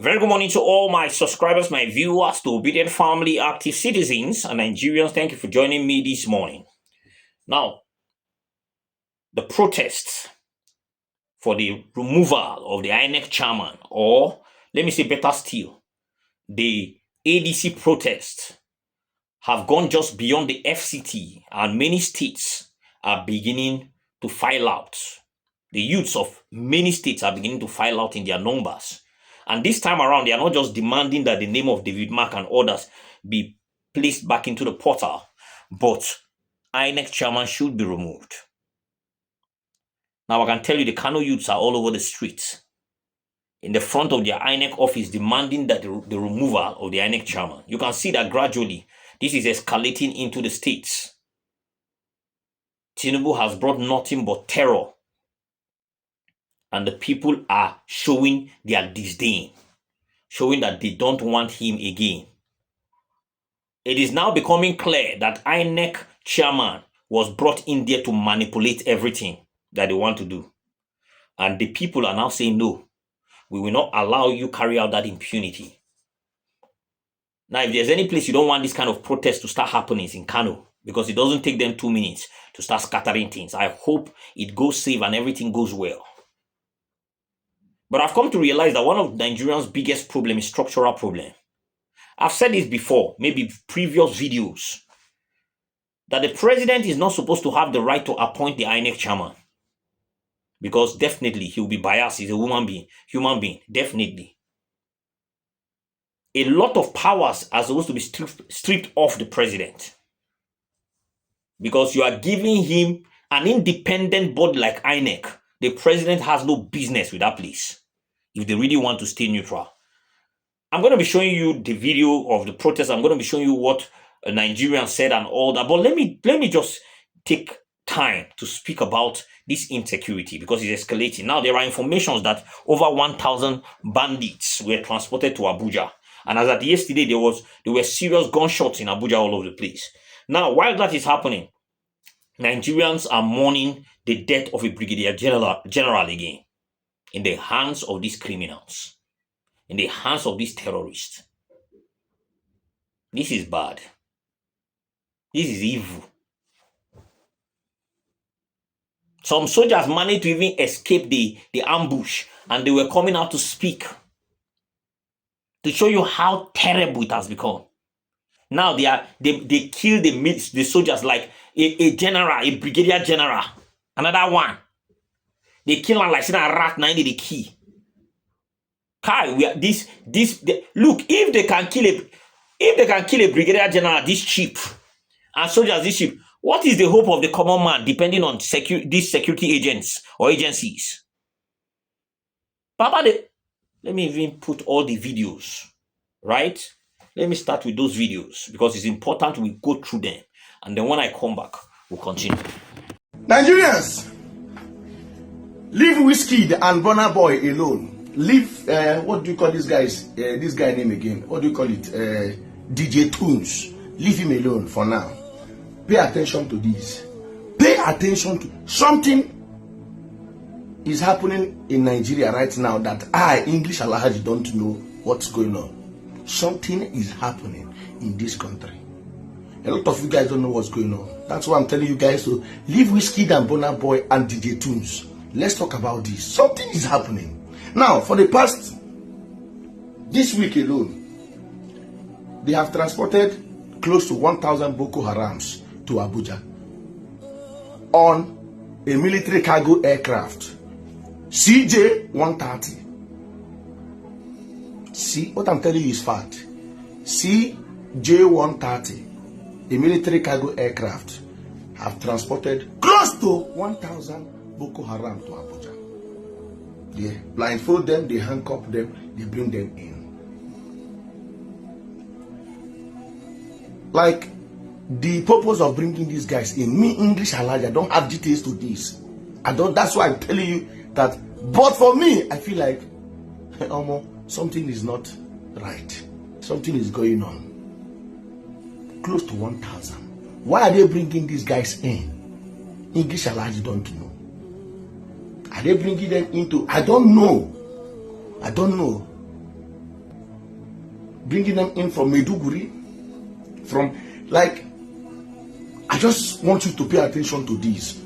A very good morning to all my subscribers, my viewers, to obedient family, active citizens, and Nigerians. Thank you for joining me this morning. Now, the protests for the removal of the Inec chairman, or let me say better still, the ADC protests have gone just beyond the FCT, and many states are beginning to file out. The youths of many states are beginning to file out in their numbers. And this time around, they are not just demanding that the name of David Mark and others be placed back into the portal, but INEC chairman should be removed. Now, I can tell you the Kano youths are all over the streets, in the front of their INEC office, demanding that the removal of the INEC chairman. You can see that gradually, this is escalating into the states. Tinubu has brought nothing but terror, and the people are showing their disdain, showing that they don't want him again. It is now becoming clear that INEC chairman was brought in there to manipulate everything that they want to do. And the people are now saying, no, we will not allow you carry out that impunity. Now, if there's any place you don't want this kind of protest to start happening, it's in Kano, because it doesn't take them 2 minutes to start scattering things. I hope it goes safe and everything goes well. But I've come to realize that one of Nigerians' biggest problem is structural problem. I've said this before, maybe previous videos, that the president is not supposed to have the right to appoint the INEC chairman, because definitely he'll be biased. He's a human being, definitely. A lot of powers are supposed to be stripped off the president, because you are giving him an independent body like INEC. The president has no business with that place if they really want to stay neutral. I'm going to be showing you the video of the protest. I'm going to be showing you what a Nigerian said and all that. But let me just take time to speak about this insecurity, because it's escalating. Now, there are informations that over 1,000 bandits were transported to Abuja. And as at yesterday, there were serious gunshots in Abuja all over the place. Now, while that is happening, Nigerians are mourning the death of a brigadier general again, in the hands of these criminals, in the hands of these terrorists. This is bad. This is evil. Some soldiers managed to even escape the ambush, and they were coming out to speak, to show you how terrible it has become. Now they kill the soldiers, like a general, a brigadier general, another one. They kill them like saying a rat, 90 the key. Kai, look, if they can kill a brigadier general this cheap, and soldiers this cheap, what is the hope of the common man depending on these security agents or agencies? Papa, let me even put all the videos, right? Let me start with those videos, because it's important we go through them. And then when I come back, we'll continue. Nigerians, leave Wizkid and Burna Boy alone. Leave, what do you call this guy name again? What do you call it? DJ Tunes. Leave him alone for now. Pay attention to this. Pay attention to something is happening in Nigeria right now that English Alhaji, don't know what's going on. Something is happening in this country. A lot of you guys don't know what's going on. That's why I'm telling you guys to leave Wizkid and Burna Boy and DJ Tunes. Let's talk about this. Something is happening. Now, for the past, this week alone, they have transported close to 1,000 Boko Harams to Abuja on a military cargo aircraft, CJ-130. See, what I'm telling you is fact. CJ-130, a military cargo aircraft, have transported close to 1,000 Boko Haram to Abuja. They blindfold them, they handcuff them, they bring them in. Like, the purpose of bringing these guys in, me, English Alhaji, I don't have details to this. That's why I'm telling you that. But for me, I feel like, something is not right. Something is going on. Close to 1,000. Why are they bringing these guys in? English Alhaji don't know. Are they bringing them into? I don't know. bringing them in from Maiduguri, from like. I just want you to pay attention to this.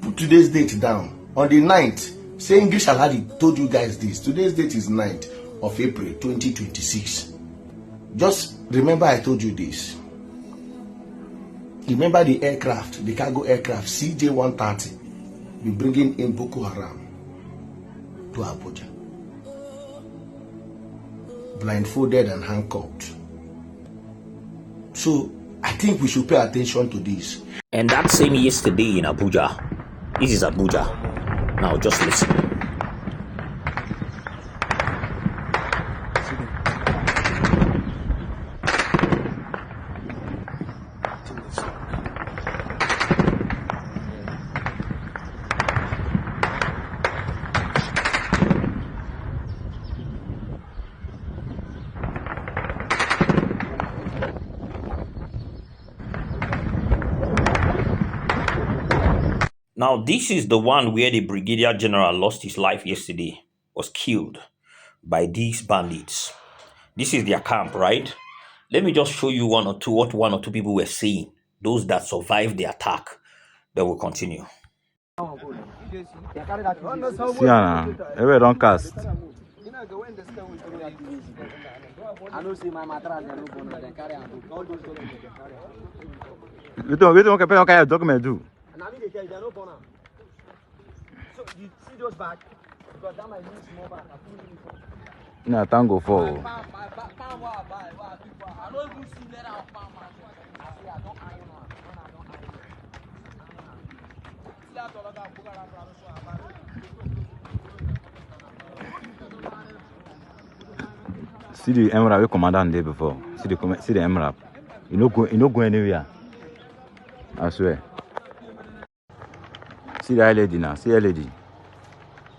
Put today's date down. On the 9th, say English Alhadi told you guys this. Today's date is 9th of April 2026. Just remember I told you this. Remember the aircraft, the cargo aircraft CJ-130 be bringing in Boko Haram to Abuja. Blindfolded and handcuffed. So I think we should pay attention to this. And that same yesterday in Abuja, this is Abuja. Now just listen. Now, this is the one where the Brigadier General lost his life yesterday, was killed by these bandits. This is their camp, right? Let me just show you what one or two people were saying. Those that survived the attack. Then we'll continue. See, Anna, every don't cast. We don't compare what kind of document do. So you see those back because that might mean small back. No, tango for. I don't even see letter of palm. I say I don't iron on. See the MRAP we commandant there before. See the MRAP. You no go anywhere. I swear. See the lady now. See the lady.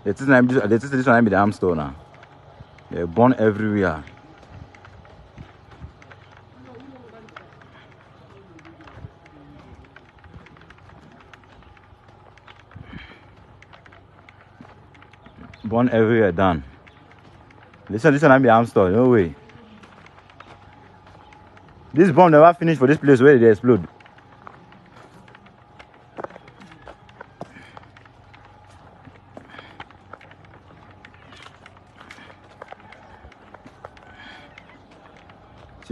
This one be the arm store now. They're born everywhere. Born everywhere done. Listen, I'm the arm store. No way. This bomb never finished for this place where they explode.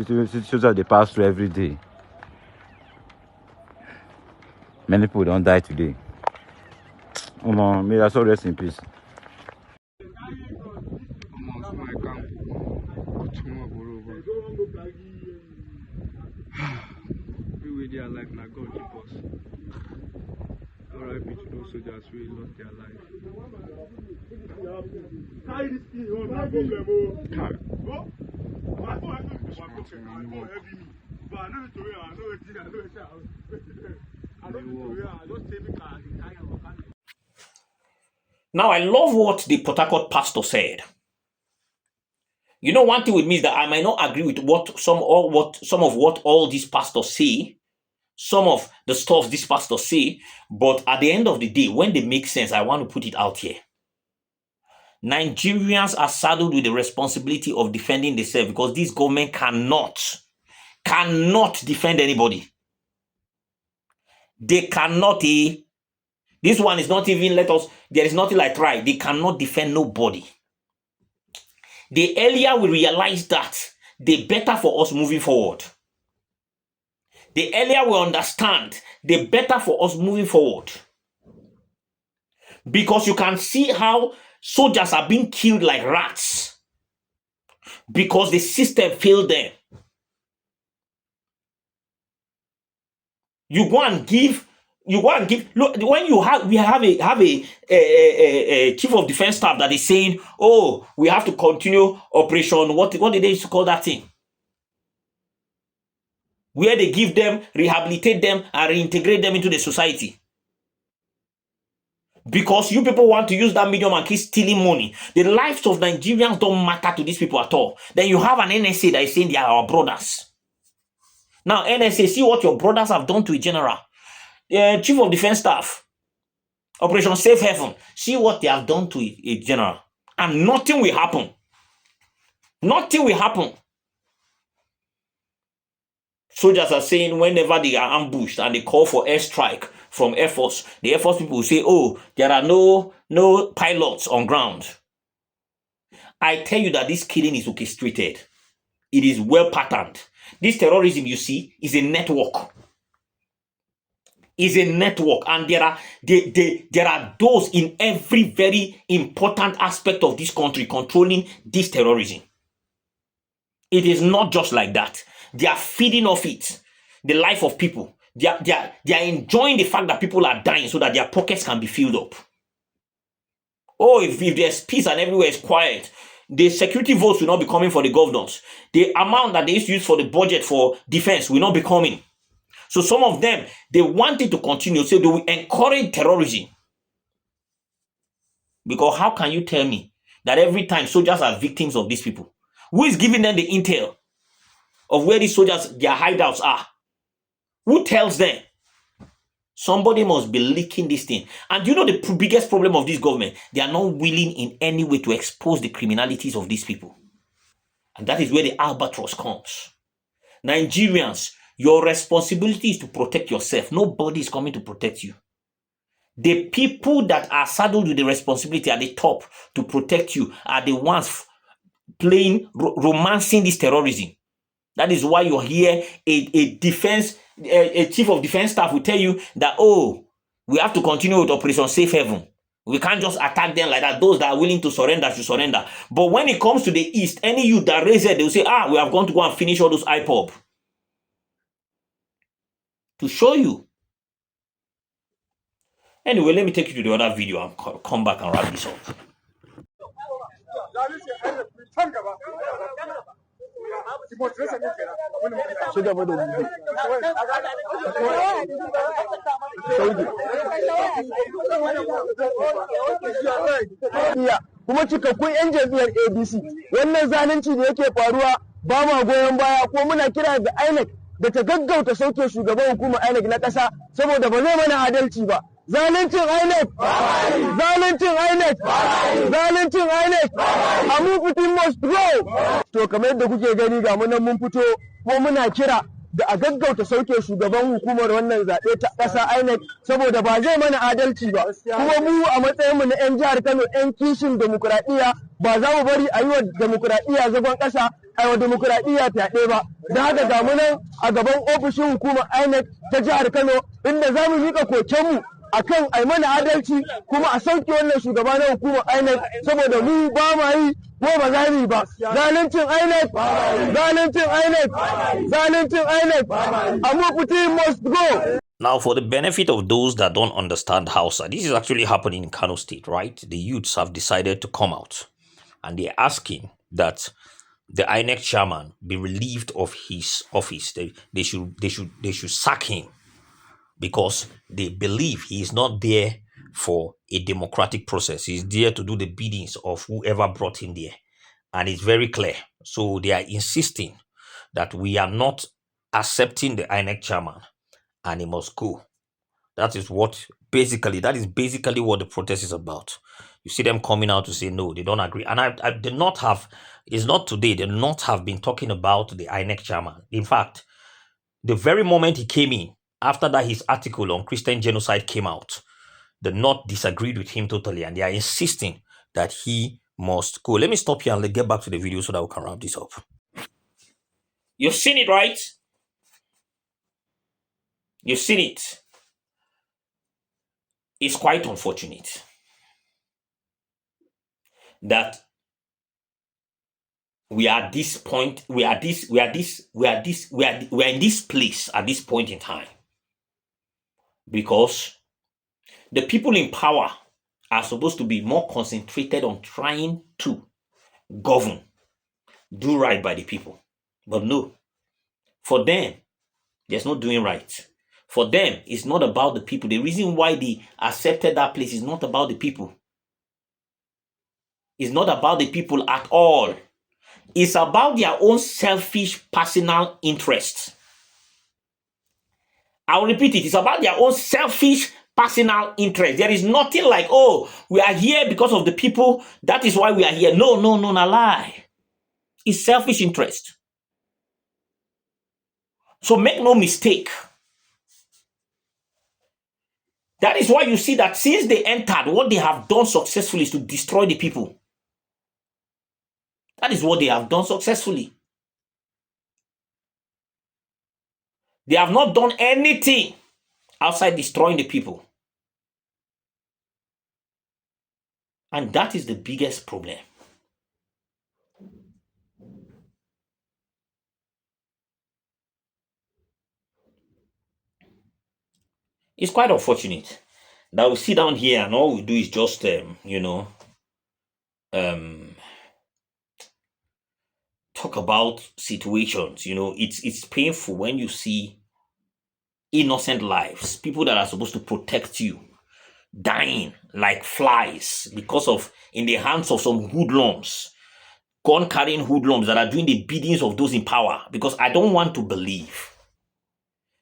Situations they pass through every day. Many people don't die today. Oh man, may I so rest in peace. Their life now God keep us. R.I.P. to those soldiers who lost their life. Now, I love what the Port Harcourt pastor said. You know, one thing with me is that I might not agree with some of what all these pastors say, some of the stuff these pastors say, but at the end of the day, when they make sense, I want to put it out here. Nigerians are saddled with the responsibility of defending themselves because this government cannot defend anybody. They cannot. This one is not even there is nothing like try. They cannot defend nobody. The earlier we realize that, the better for us moving forward. The earlier we understand, the better for us moving forward. Because you can see how soldiers are being killed like rats because the system failed them. You go and give. Look, when we have a chief of defense staff that is saying, "Oh, we have to continue operation." What did they used to call that thing? Where they give them, rehabilitate them, and reintegrate them into the society. Because you people want to use that medium and keep stealing money. The lives of Nigerians don't matter to these people at all. Then you have an NSA that is saying they are our brothers. Now, NSA, see what your brothers have done to a general. Chief of Defense Staff, Operation Safe Haven, see what they have done to a general. And nothing will happen. Nothing will happen. soldiers are saying whenever they are ambushed and they call for airstrike from Air Force, the Air Force people will say, oh, there are no pilots on ground. I tell you that this killing is orchestrated. It is well patterned. This terrorism you see is a network. Is a network, and there are those in every very important aspect of this country controlling this terrorism. It is not just like that. They are feeding off it, the life of people. They are enjoying the fact that people are dying so that their pockets can be filled up. Oh, if there's peace and everywhere is quiet, the security votes will not be coming for the governors. The amount that they used to use for the budget for defense will not be coming. So some of them, they want it to continue, so they will encourage terrorism. Because how can you tell me that every time soldiers are victims of these people? Who is giving them the intel of where these soldiers, their hideouts are? Who tells them? Somebody must be leaking this thing. And you know the biggest problem of this government? They are not willing in any way to expose the criminalities of these people. And that is where the albatross comes. Nigerians, your responsibility is to protect yourself. Nobody is coming to protect you. The people that are saddled with the responsibility at the top to protect you are the ones playing, romancing this terrorism. That is why you hear a chief of defense staff will tell you that, oh, we have to continue with Operation Safe Haven. We can't just attack them like that. Those that are willing to surrender should surrender. But when it comes to the East, any youth that raise it, they will say, we have gone to go and finish all those IPOB. To show you. Anyway, let me take you to the other video and come back and wrap this up. Kuma cikakkun 'yan jam'iyyar ABC wannan zalunci da yake faruwa ba ma goyon baya ko muna kira ga INEC da ta gaggauta sauke shugaban hukumar INEC na ƙasa saboda ba zai mana adalci ba. Zaluncin INEC! Zaluncin INEC! Zaluncin INEC! A mu fitin must go! To kamar yadda kuke gani ga mu nan mun fito ko muna kira da a gaggauta sauke shugaban hukumar wannan zaɓe ta ƙasa INEC saboda ba zai mana adalci ba. Kuma mu a matsayinmu na 'yan jihar Kano 'yan kishin demokuraɗiyya ba za mu bari a yi wa demokuraɗiyya zagon ƙasa a yi wa demokuraɗiyya fyaɗe ba. Da haka ga mu nan a gaban ofishin hukumar INEC ta jihar Kano inda za mu miƙa kokenmu akan ai mana adalci kuma a sauke wannan shugaba na hukumar INEC saboda mu ba ma yi ko ba za mu yi ba. Zaluncin INEC! Zaluncin INEC! Zaluncin INEC! Amuputi must go! Now, for the benefit of those that don't understand Hausa, this is actually happening in Kano State, right? The youths have decided to come out and they're asking that the INEC chairman be relieved of his office. They should sack him because they believe he is not there for a democratic process. He's there to do the biddings of whoever brought him there. And it's very clear. So they are insisting that we are not accepting the INEC chairman and he must go. That is basically what the protest is about. You see them coming out to say no, they don't agree. And I did not have, it's not today, they not have been talking about the INEC chairman. In fact, the very moment he came in, after that his article on Christian genocide came out, the North disagreed with him totally and they are insisting that he must go. Let me stop here and let's get back to the video so that we can wrap this up. You've seen it, right? You've seen it. It's quite unfortunate that we are at this point, we are in this place at this point in time. Because the people in power are supposed to be more concentrated on trying to govern, do right by the people. But no, for them, there's no doing right. For them, it's not about the people. The reason why they accepted that place is not about the people. It's not about the people at all. It's about their own selfish personal interests. I'll repeat it. It's about their own selfish personal interest. There is nothing like, oh, we are here because of the people. That is why we are here. No, not lie. It's selfish interest. So make no mistake. That is why you see that since they entered, what they have done successfully is to destroy the people. That is what they have done successfully. They have not done anything outside destroying the people. And that is the biggest problem. It's quite unfortunate that we sit down here and all we do is just, talk about situations. It's painful when you see innocent lives, people that are supposed to protect you, dying like flies because of in the hands of some hoodlums, gun carrying hoodlums that are doing the biddings of those in power. Because I don't want to believe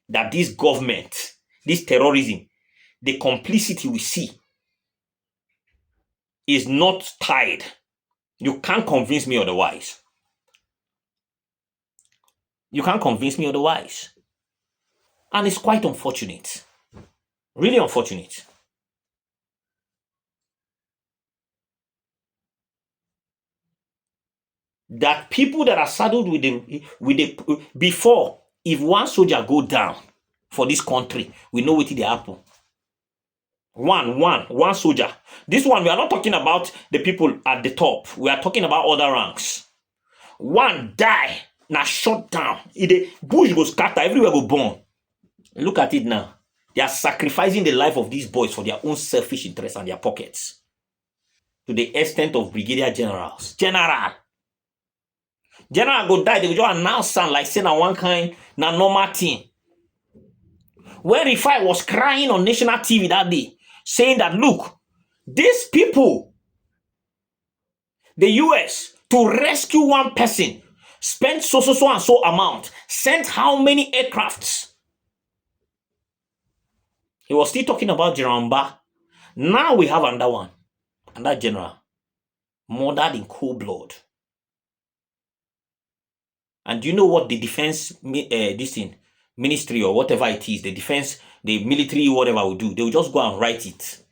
that this government, this terrorism, the complicity we see is not tied. You can't convince me otherwise. You can't convince me otherwise. And it's quite unfortunate. Really unfortunate. That people that are saddled with the before, if one soldier go down for this country, we know what they happen. One soldier. This one, we are not talking about the people at the top. We are talking about other ranks. One die, now shut down. The bush goes scatter, everywhere go burn. Look at it now. They are sacrificing the life of these boys for their own selfish interests and their pockets. To the extent of brigadier generals. General go die, they will just announce sound like saying one kind, na normal thing. When Rifai was crying on national TV that day, saying that, look, these people, the US, to rescue one person, spent so and so amount, sent how many aircrafts. He was still talking about Jiramba. Now we have another one, another general, murdered in cold blood. And do you know what the defense, ministry or whatever it is, the defense, the military, whatever will do? They will just go and write it.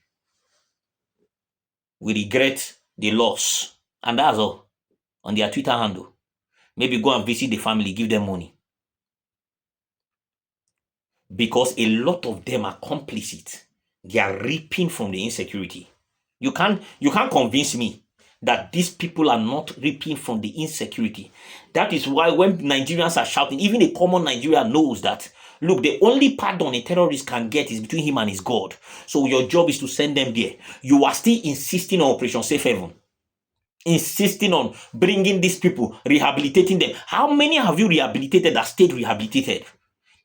We regret the loss. And that's all. On their Twitter handle. Maybe go and visit the family, give them money. Because a lot of them are complicit. They are reaping from the insecurity. You can't convince me that these people are not reaping from the insecurity. That is why when Nigerians are shouting, even a common Nigerian knows that, look, the only pardon a terrorist can get is between him and his God. So your job is to send them there. You are still insisting on Operation Safe Haven. Insisting on bringing these people, rehabilitating them. How many have you rehabilitated that stayed rehabilitated?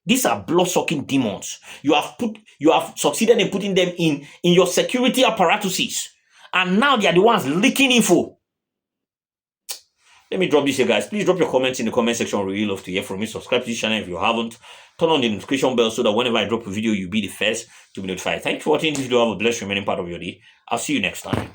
These are blood-sucking demons. You have succeeded in putting them in your security apparatuses. And now they are the ones leaking info. Let me drop this here, guys. Please drop your comments in the comment section. We really love to hear from you. Subscribe to this channel if you haven't. Turn on the notification bell so that whenever I drop a video, you'll be the first to be notified. Thank you for watching this video. Have a blessed remaining part of your day. I'll see you next time.